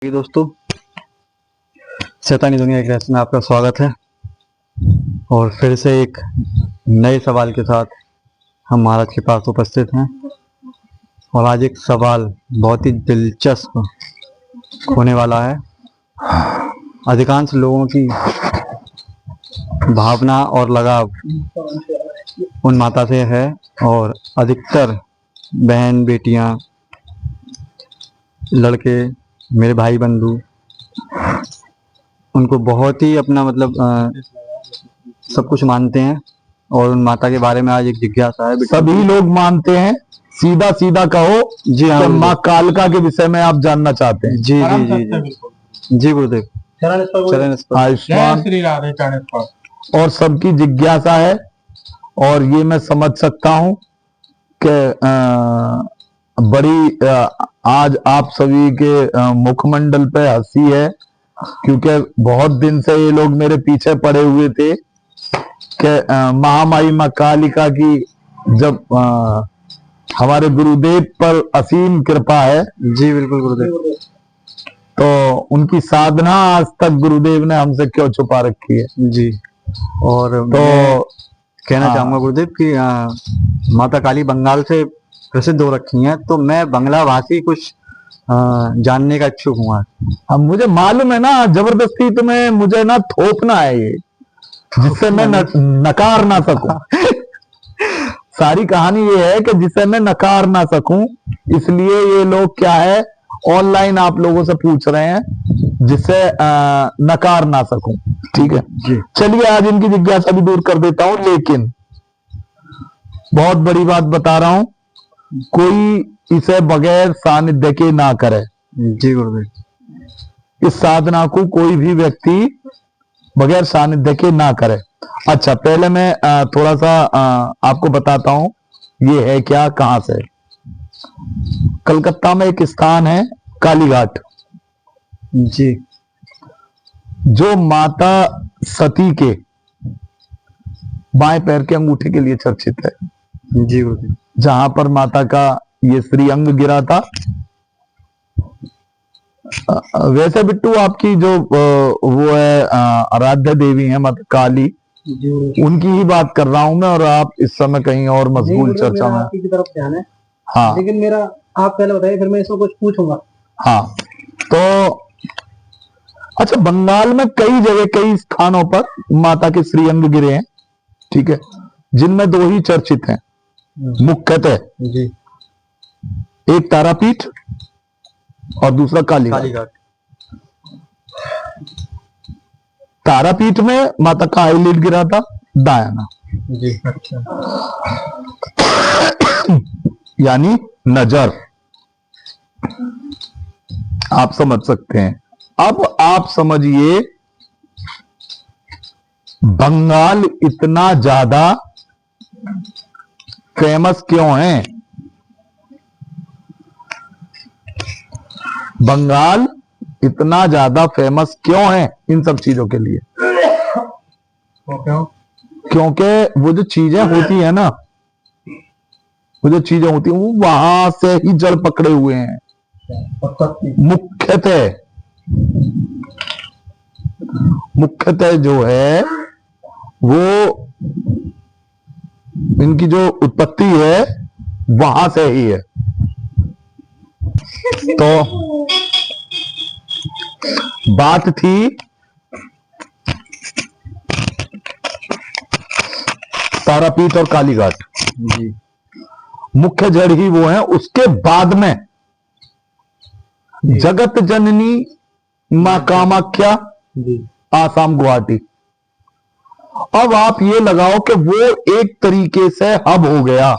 दोस्तों, शैतानी दुनिया के रहस्य में आपका स्वागत है। और फिर से एक नए सवाल के साथ हम महाराज के पास उपस्थित हैं। और आज एक सवाल बहुत ही दिलचस्प होने वाला है। अधिकांश लोगों की भावना और लगाव उन माता से है, और अधिकतर बहन बेटियां, लड़के, मेरे भाई बंधु उनको बहुत ही अपना सब कुछ मानते हैं। और उन माता के बारे में आज एक जिज्ञासा है। सभी लोग मानते हैं। सीधा सीधा कहो जी हाँ, माँ कालिका के विषय में आप जानना चाहते हैं। जी जी जी जी जी गुरुदेव, आयुष्मान श्री राधे चरण स्पर्श। और सबकी जिज्ञासा है, और ये मैं समझ सकता हूँ कि बड़ी आज आप सभी के मुखमंडल पे हंसी है, क्योंकि बहुत दिन से ये लोग मेरे पीछे पड़े हुए थे कि महामाई माँ कालिका की जब हमारे गुरुदेव पर असीम कृपा है। जी बिल्कुल गुरुदेव। तो उनकी साधना आज तक गुरुदेव ने हमसे क्यों छुपा रखी है। जी, और तो कहना चाहूंगा गुरुदेव कि माता काली बंगाल से प्रसिद्ध हो रखी हैं, तो मैं बंगला भाषी कुछ जानने का इच्छुक हूँ। अब मुझे मालूम है ना, जबरदस्ती तुम्हें मुझे ना थोपना है ये, जिससे मैं नकार ना सकूं। सारी कहानी ये है कि जिसे मैं नकार ना सकूं, इसलिए ये लोग क्या है ऑनलाइन आप लोगों से पूछ रहे हैं, जिससे नकार ना सकूं। ठीक है जी। चलिए आज इनकी जिज्ञासा भी दूर कर देता हूं, लेकिन बहुत बड़ी बात बता रहा हूं, कोई इसे बगैर सानिध्य के ना करे। जी गुरुदेव। इस साधना को कोई भी व्यक्ति बगैर सानिध्य के ना करे। अच्छा, पहले मैं थोड़ा सा आपको बताता हूं ये है क्या, कहां से। कलकत्ता में एक स्थान है कालीघाट, जी, जो माता सती के बाएं पैर के अंगूठे के लिए चर्चित है। जी गुरुदेव। जहां पर माता का ये श्रीअंग गिरा था। वैसे बिट्टू आपकी जो वो है आराध्य देवी है माता काली, उनकी ही बात कर रहा हूं मैं, और आप इस समय कहीं और मशगूल चर्चा में। आपकी तरफ ध्यान है। हाँ, लेकिन मेरा आप पहले बताइए, फिर मैं इसमें कुछ पूछूंगा। हाँ तो अच्छा, बंगाल में कई जगह कई स्थानों पर माता के श्रीअंग गिरे हैं। ठीक है, जिनमें दो ही चर्चित हैं मुख्यतः। जी, एक तारापीठ और दूसरा कालीघाट। तारापीठ में माता का आईलिड गिरा था दायाना। जी, अच्छा। यानी नजर, आप समझ सकते हैं। अब आप समझिए बंगाल इतना ज्यादा फेमस क्यों है। बंगाल इतना ज्यादा फेमस क्यों है इन सब चीजों के लिए। क्योंकि वो जो चीजें होती है ना, वो जो चीजें होती हैं वो वहां से ही जड़ पकड़े हुए हैं। मुख्यतः जो है वो इनकी जो उत्पत्ति है वहां से ही है। तो बात थी तारापीठ और कालीघाट। जी, मुख्य जड़ ही वो है। उसके बाद में जगत जननी मां कामाख्या, आसाम गुवाहाटी। अब आप ये लगाओ कि वो एक तरीके से हब हो गया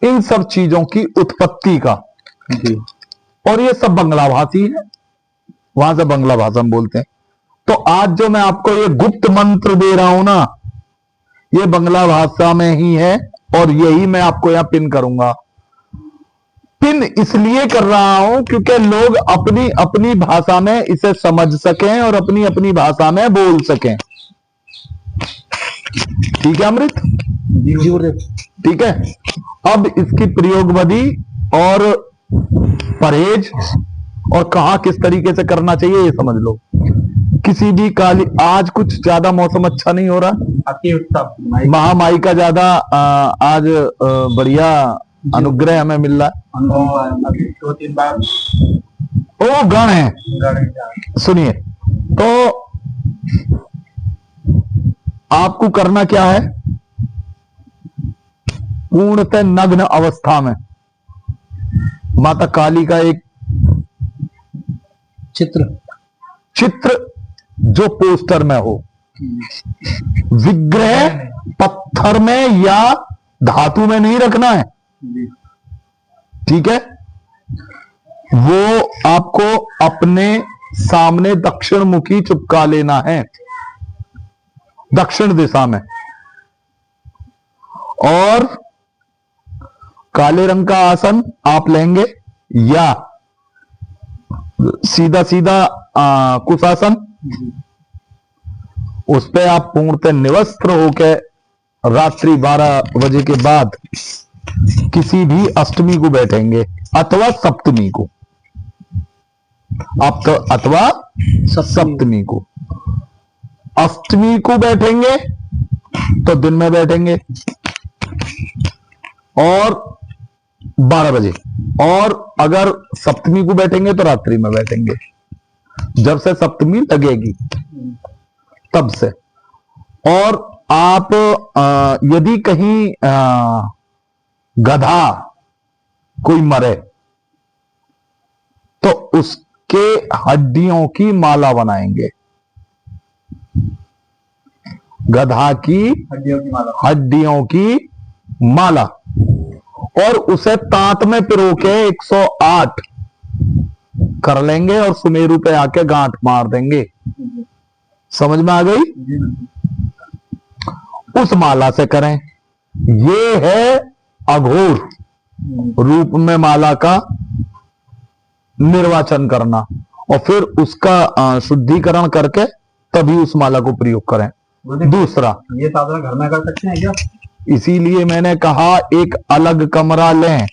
इन सब चीजों की उत्पत्ति का। जी, और ये सब बंगला भाषी है, वहां से बंगला भाषा में बोलते हैं। तो आज जो मैं आपको ये गुप्त मंत्र दे रहा हूं ना, ये बंगला भाषा में ही है, और यही मैं आपको यहां पिन करूंगा। पिन इसलिए कर रहा हूं क्योंकि लोग अपनी अपनी भाषा में इसे समझ सकें और अपनी अपनी भाषा में बोल सकें। ठीक है अमृत? ठीक है। अब इसकी प्रयोग विधि और परहेज और कहाँ किस तरीके से करना चाहिए ये समझ लो। किसी भी काली, आज कुछ ज्यादा मौसम अच्छा नहीं हो रहा, आपकी उत्सव महामाई का ज्यादा आज बढ़िया अनुग्रह हमें मिल रहा है। अभी 2-3 बार ओ गण है, सुनिए, तो आपको करना क्या है, पूर्णतः नग्न अवस्था में माता काली का एक चित्र जो पोस्टर में हो, विग्रह पत्थर में या धातु में नहीं रखना है, ठीक है। वो आपको अपने सामने दक्षिण मुखी चिपका लेना है, दक्षिण दिशा में, और काले रंग का आसन आप लेंगे या सीधा सीधा कुशासन, उस पे आप पूर्णतः निवस्त्र होकर रात्रि 12 बजे के बाद किसी भी अष्टमी को बैठेंगे अथवा सप्तमी को, आप तो अथवा सप्तमी को। अष्टमी को बैठेंगे तो दिन में बैठेंगे और 12 बजे, और अगर सप्तमी को बैठेंगे तो रात्रि में बैठेंगे, जब से सप्तमी लगेगी तब से। और आप यदि कहीं गधा कोई मरे तो उसके हड्डियों की माला बनाएंगे, गधा की हड्डियों की माला, और उसे तांत में पिरो के 108 कर लेंगे और सुमेरु पे आके गांठ मार देंगे। समझ में आ गई? उस माला से करें। ये है अघोर रूप में माला का निर्वाचन करना, और फिर उसका शुद्धिकरण करके तभी उस माला को प्रयोग करें। दूसरा, ये साधना घर में कर सकते हैं क्या? इसीलिए मैंने कहा एक अलग कमरा लें।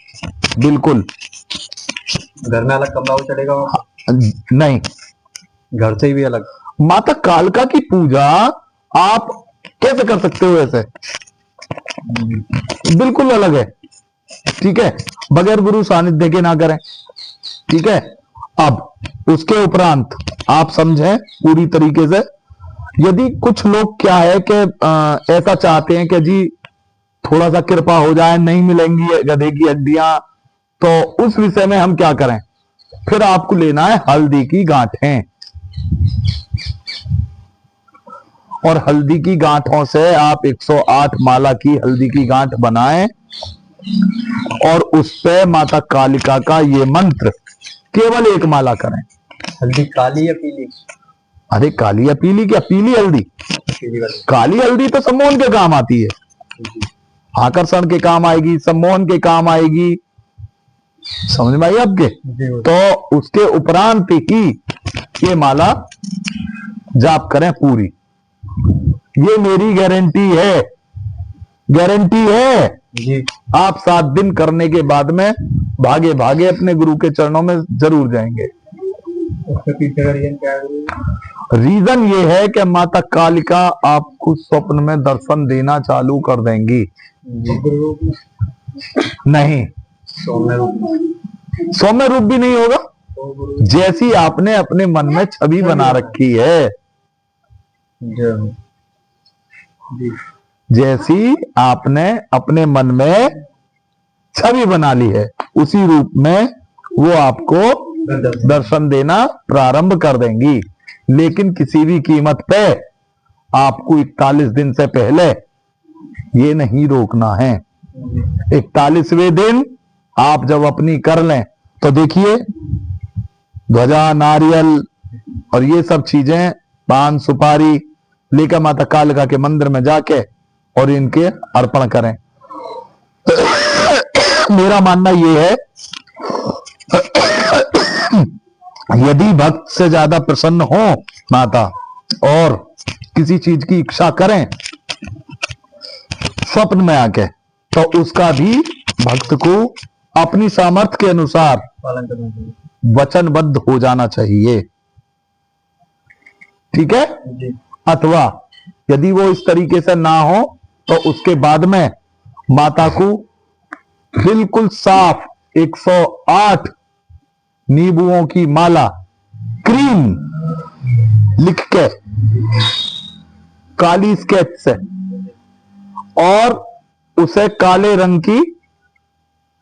बिल्कुल घर में अलग कमरा चलेगा? नहीं, घर से भी अलग। माता कालका की पूजा आप कैसे कर सकते हो ऐसे? बिल्कुल अलग है, ठीक है, बगैर गुरु सानिध्य के ना करें, ठीक है। अब उसके उपरांत आप समझें पूरी तरीके से। यदि कुछ लोग क्या है कि ऐसा चाहते हैं कि जी थोड़ा सा कृपा हो जाए, नहीं मिलेंगी गधे की हड्डियां, तो उस विषय में हम क्या करें? फिर आपको लेना है हल्दी की गांठें, और हल्दी की गांठों से आप 108 माला की हल्दी की गांठ बनाएं, और उस पे माता कालिका का ये मंत्र केवल एक माला करें। हल्दी काली या पीली? अरे काली या पीली? क्या पीली हल्दी? पीली वाली। काली हल्दी तो सम्मोहन के काम आती है, आकर्षण के काम आएगी, सम्मोहन के काम आएगी। समझ में आई आपके? तो उसके उपरांत ही ये माला जाप करें पूरी। ये मेरी गारंटी है, गारंटी है जी। आप 7 दिन करने के बाद में भागे भागे अपने गुरु के चरणों में जरूर जाएंगे। उसके पीछे का रीजन क्या है? रीजन ये है कि माता कालिका आपको स्वप्न में दर्शन देना चालू कर देंगी। नहीं, सौम्य रूप भी नहीं होगा, जैसी आपने अपने मन में छवि बना रखी है, जैसी आपने अपने मन में छवि बना ली है, उसी रूप में वो आपको दर्शन देना प्रारंभ कर देंगी। लेकिन किसी भी कीमत पे आपको 41 दिन से पहले ये नहीं रोकना है। 41वें दिन आप जब अपनी कर लें तो देखिए ध्वजा, नारियल और ये सब चीजें, पान सुपारी लेकर माता कालिका के मंदिर में जाके और इनके अर्पण करें। मेरा मानना यह है यदि भक्त से ज्यादा प्रसन्न हो माता और किसी चीज की इच्छा करें स्वप्न में आके, तो उसका भी भक्त को अपनी सामर्थ्य के अनुसार पालन करना चाहिए। वचनबद्ध हो जाना चाहिए, ठीक है। जी अथवा यदि वो इस तरीके से ना हो तो उसके बाद में माता को बिल्कुल साफ 108 नींबुओं की माला क्रीम लिख के काली स्केच से और उसे काले रंग की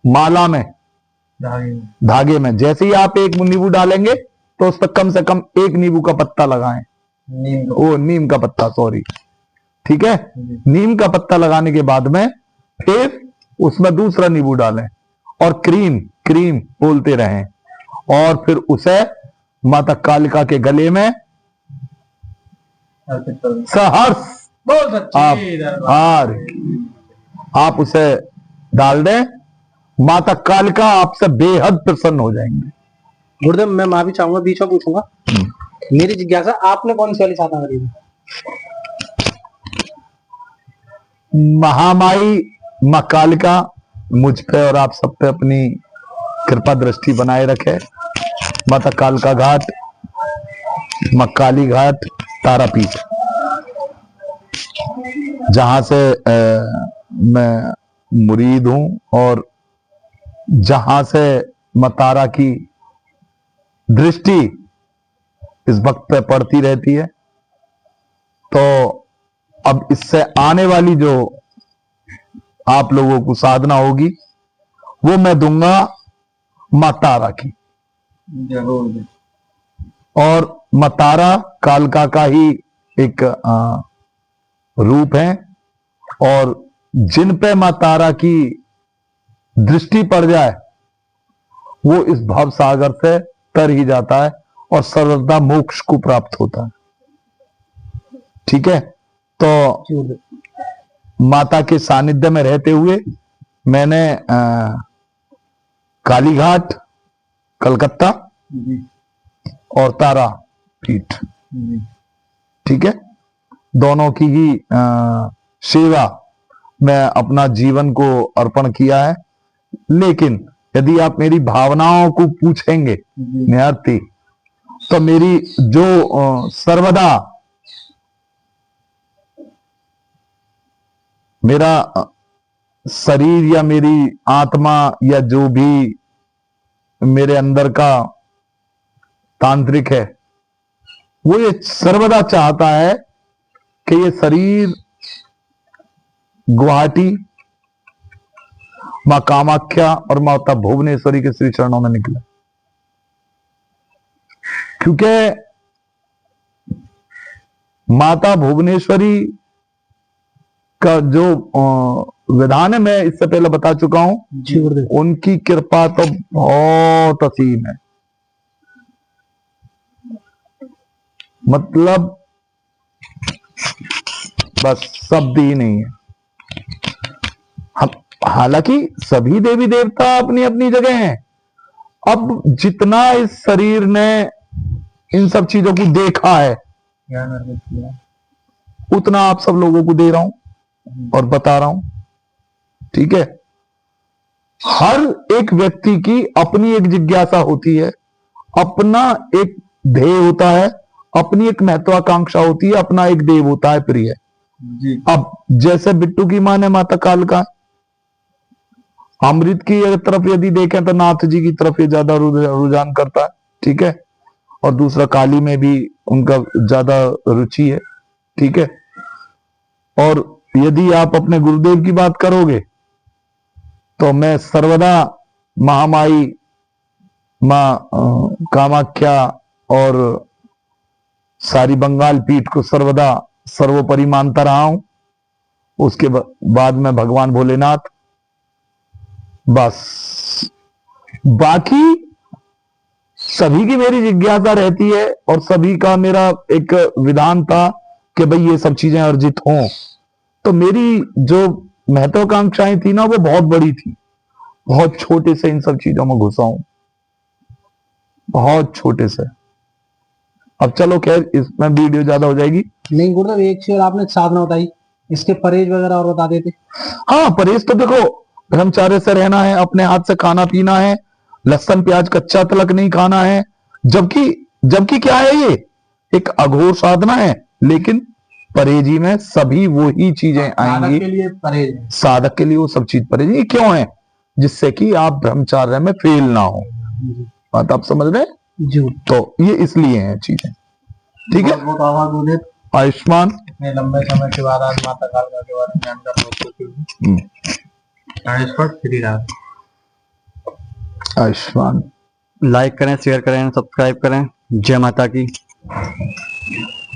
माला में धागे में जैसे ही आप एक नींबू डालेंगे तो उस पर कम से कम एक नींबू का पत्ता लगाएं, नीम का पत्ता, सॉरी, ठीक है। नीम का पत्ता लगाने के बाद में फिर उसमें दूसरा नींबू डालें और क्रीम क्रीम बोलते रहें और फिर उसे माता कालिका के गले में सहर्ष आप उसे डाल दें। माता कालिका आपसे बेहद प्रसन्न हो जाएंगे। गुरुदेव मैं माफी चाहूंगा, बीच में पूछूंगा, मेरी जिज्ञासा, आपने कौन सी वाली साधना करी? महामाई मां कालिका मुझ पे और आप सब पे अपनी कृपा दृष्टि बनाए रखे। माता कालिका घाट, मां काली घाट, तारापीठ, जहां से मैं मुरीद हूं और जहां से मां तारा की दृष्टि इस वक्त पे पड़ती रहती है। तो अब इससे आने वाली जो आप लोगों को साधना होगी वो मैं दूंगा मां तारा की, और मां तारा कालिका का ही एक रूप है और जिन पे मां तारा की दृष्टि पड़ जाए वो इस भव सागर से तर ही जाता है और सर्वदा मोक्ष को प्राप्त होता है, ठीक है। तो माता के सानिध्य में रहते हुए मैंने कालीघाट कलकत्ता और तारा पीठ, ठीक है, दोनों की ही सेवा में अपना जीवन को अर्पण किया है। लेकिन यदि आप मेरी भावनाओं को पूछेंगे निहारती, तो मेरी जो सर्वदा मेरा शरीर या मेरी आत्मा या जो भी मेरे अंदर का तांत्रिक है वो ये सर्वदा चाहता है कि ये शरीर गुवाहाटी मां कामाख्या और माता भुवनेश्वरी के श्री चरणों में निकले, क्योंकि माता भुवनेश्वरी का जो विधान है मैं इससे पहले बता चुका हूं, उनकी कृपा तो बहुत असीम है, मतलब बस शब्द ही नहीं है। हम हालांकि सभी देवी देवता अपनी अपनी जगह हैं, अब जितना इस शरीर ने इन सब चीजों को देखा है उतना आप सब लोगों को दे रहा हूं और बता रहा हूं, ठीक है। हर एक व्यक्ति की अपनी एक जिज्ञासा होती है, अपना एक ध्येय होता है, अपनी एक महत्वाकांक्षा होती है, अपना एक देव होता है प्रिय। अब जैसे बिट्टू की मां ने माता कालिका, अमृत की तरफ यदि देखें तो नाथ जी की तरफ ये ज्यादा रुझान करता है, ठीक है, और दूसरा काली में भी उनका ज्यादा रुचि है, ठीक है। और यदि आप अपने गुरुदेव की बात करोगे तो मैं सर्वदा महामाई मां कामाख्या और सारी बंगाल पीठ को सर्वदा सर्वोपरि मानता रहा हूं। उसके बाद में भगवान भोलेनाथ, बस बाकी सभी की मेरी जिज्ञासा रहती है और सभी का मेरा एक विधान था कि भाई ये सब चीजें अर्जित हों। तो मेरी जो महत्वाकांक्षाएं थी ना वो बहुत बड़ी थी, बहुत छोटे से इन सब चीजों में घुसा हूं, बहुत छोटे से। अब चलो खैर इसमें वीडियो ज्यादा हो जाएगी। नहीं गुरुदेव, एक चीज आपने साधना बताई, इसके परहेज वगैरह और बता देते। हाँ, परहेज तो देखो ब्रह्मचार्य से रहना है, अपने हाथ से खाना पीना है, लहसुन प्याज कच्चा तलक नहीं खाना है। जबकि जबकि क्या है, ये एक अघोर साधना है, लेकिन परहेजी में सभी वही चीजें आएंगी। के लिए परहेज है। साधक के लिए वो सब चीज परहेजी क्यों है? जिससे कि आप ब्रह्मचार्य में फेल ना हो। बात आप समझ रहे हैं? जी। तो ये इसलिए है चीजें। ठीक है। बहुत आभार गुरुदेव, आयुष्मान। इतने लंबे समय के बाद आज माता कालका के बारे में जानकर बहुत खुशी हुई। आयुष्मान श्री राम। आयुष्मान। लाइक करें, शेयर करें, सब्सक्राइब करें। जय माता की।